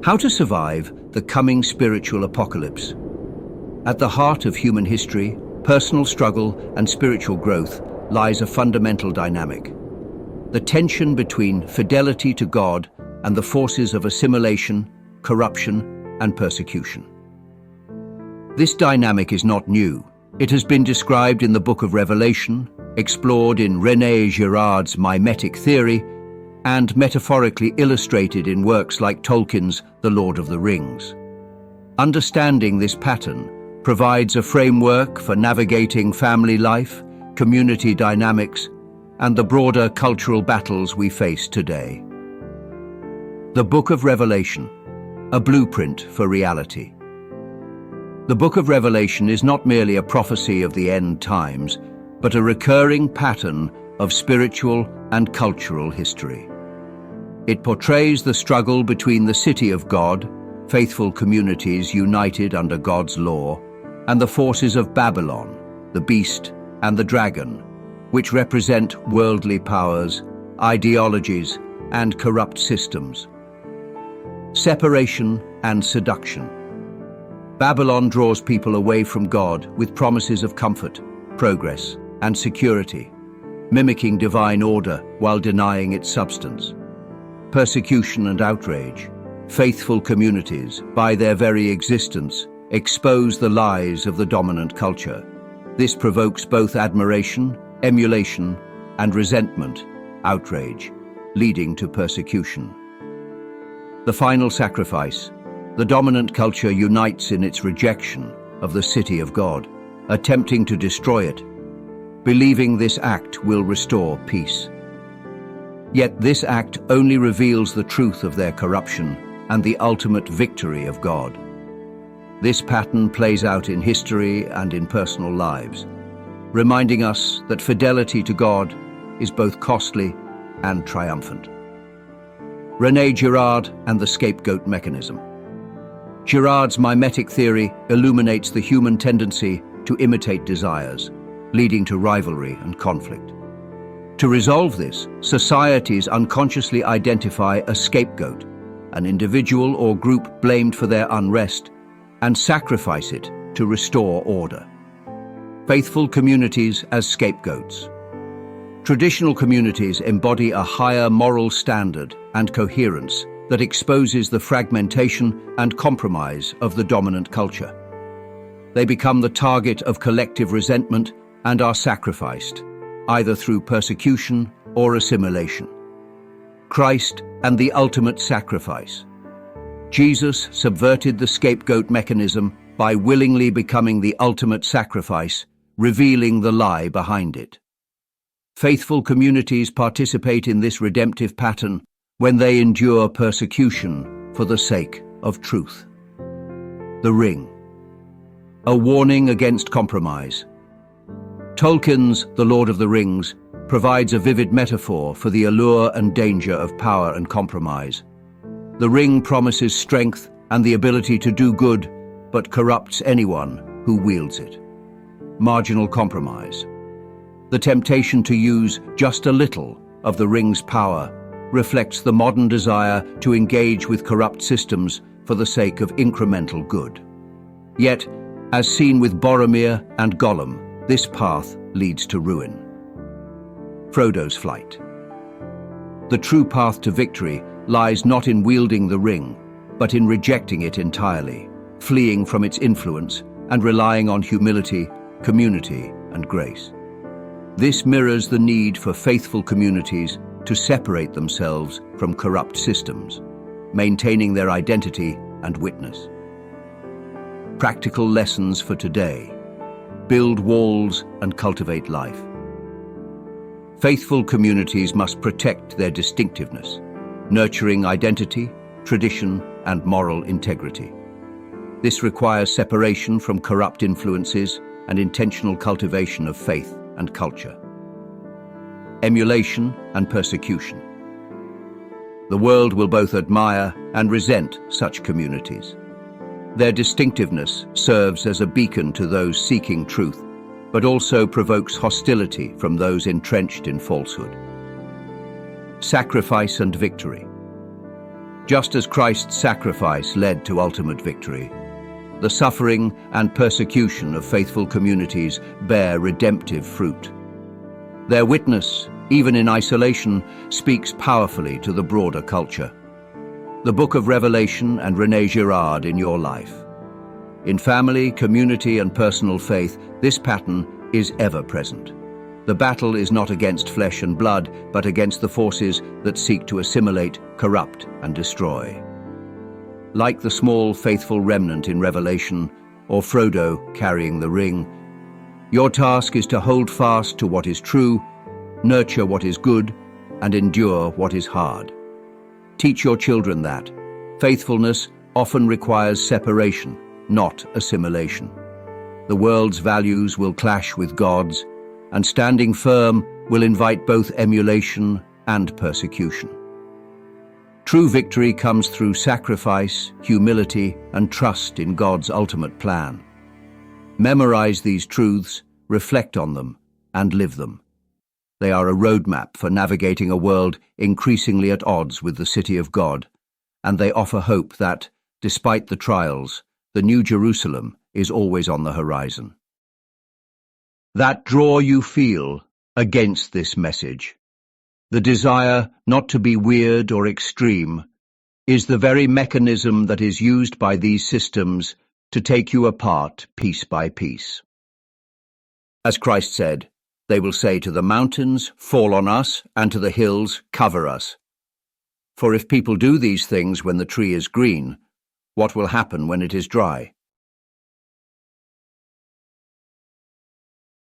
How to survive the coming spiritual apocalypse. At the heart of human history, personal struggle and spiritual growth lies a fundamental dynamic: the tension between fidelity to God and the forces of assimilation, corruption, and persecution. This dynamic is not new. It has been described in the Book of Revelation, explored in René Girard's mimetic theory, and metaphorically illustrated in works like Tolkien's The Lord of the Rings. Understanding this pattern provides a framework for navigating family life, community dynamics, and the broader cultural battles we face today. The Book of Revelation, a blueprint for reality. The Book of Revelation is not merely a prophecy of the end times, but a recurring pattern of spiritual and cultural history. It portrays the struggle between the city of God, faithful communities united under God's law, and the forces of Babylon, the beast and the dragon, which represent worldly powers, ideologies, and corrupt systems. Separation and seduction. Babylon draws people away from God with promises of comfort, progress, and security, mimicking divine order while denying its substance. Persecution and outrage. Faithful communities, by their very existence, expose the lies of the dominant culture. This provokes both admiration, emulation, and resentment, outrage, leading to persecution. The final sacrifice. The dominant culture unites in its rejection of the city of God, attempting to destroy it, believing this act will restore peace. Yet this act only reveals the truth of their corruption and the ultimate victory of God. This pattern plays out in history and in personal lives, reminding us that fidelity to God is both costly and triumphant. René Girard and the scapegoat mechanism. Girard's mimetic theory illuminates the human tendency to imitate desires, leading to rivalry and conflict. To resolve this, societies unconsciously identify a scapegoat, an individual or group blamed for their unrest, and sacrifice it to restore order. Faithful communities as scapegoats. Traditional communities embody a higher moral standard and coherence that exposes the fragmentation and compromise of the dominant culture. They become the target of collective resentment and are sacrificed, either through persecution or assimilation. Christ and the ultimate sacrifice. Jesus subverted the scapegoat mechanism by willingly becoming the ultimate sacrifice, revealing the lie behind it. Faithful communities participate in this redemptive pattern when they endure persecution for the sake of truth. The Ring. A warning against compromise. Tolkien's The Lord of the Rings provides a vivid metaphor for the allure and danger of power and compromise. The ring promises strength and the ability to do good, but corrupts anyone who wields it. Marginal compromise. The temptation to use just a little of the ring's power reflects the modern desire to engage with corrupt systems for the sake of incremental good. Yet, as seen with Boromir and Gollum, this path leads to ruin. Frodo's flight. The true path to victory lies not in wielding the ring, but in rejecting it entirely, fleeing from its influence and relying on humility, community, and grace. This mirrors the need for faithful communities to separate themselves from corrupt systems, maintaining their identity and witness. Practical lessons for today. Build walls and cultivate life. Faithful communities must protect their distinctiveness, nurturing identity, tradition, and moral integrity. This requires separation from corrupt influences and intentional cultivation of faith and culture. Emulation and persecution. The world will both admire and resent such communities. Their distinctiveness serves as a beacon to those seeking truth, but also provokes hostility from those entrenched in falsehood. Sacrifice and victory. just as Christ's sacrifice led to ultimate victory. The suffering and persecution of faithful communities bear redemptive fruit. Their witness, even in isolation, speaks powerfully to the broader culture. The Book of Revelation and René Girard in your life. In family, community, and personal faith, this pattern is ever present. The battle is not against flesh and blood, but against the forces that seek to assimilate, corrupt, and destroy. Like the small, faithful remnant in Revelation, or Frodo carrying the ring, your task is to hold fast to what is true, nurture what is good, and endure what is hard. Teach your children that faithfulness often requires separation, not assimilation. The world's values will clash with God's, and standing firm will invite both emulation and persecution. True victory comes through sacrifice, humility, and trust in God's ultimate plan. Memorize these truths, reflect on them, and live them. They are a roadmap for navigating a world increasingly at odds with the city of God, and they offer hope that, despite the trials, the New Jerusalem is always on the horizon. That draw you feel against this message, the desire not to be weird or extreme, is the very mechanism that is used by these systems to take you apart piece by piece. As Christ said, they will say to the mountains, "Fall on us," and to the hills, "Cover us." For if people do these things when the tree is green, what will happen when it is dry?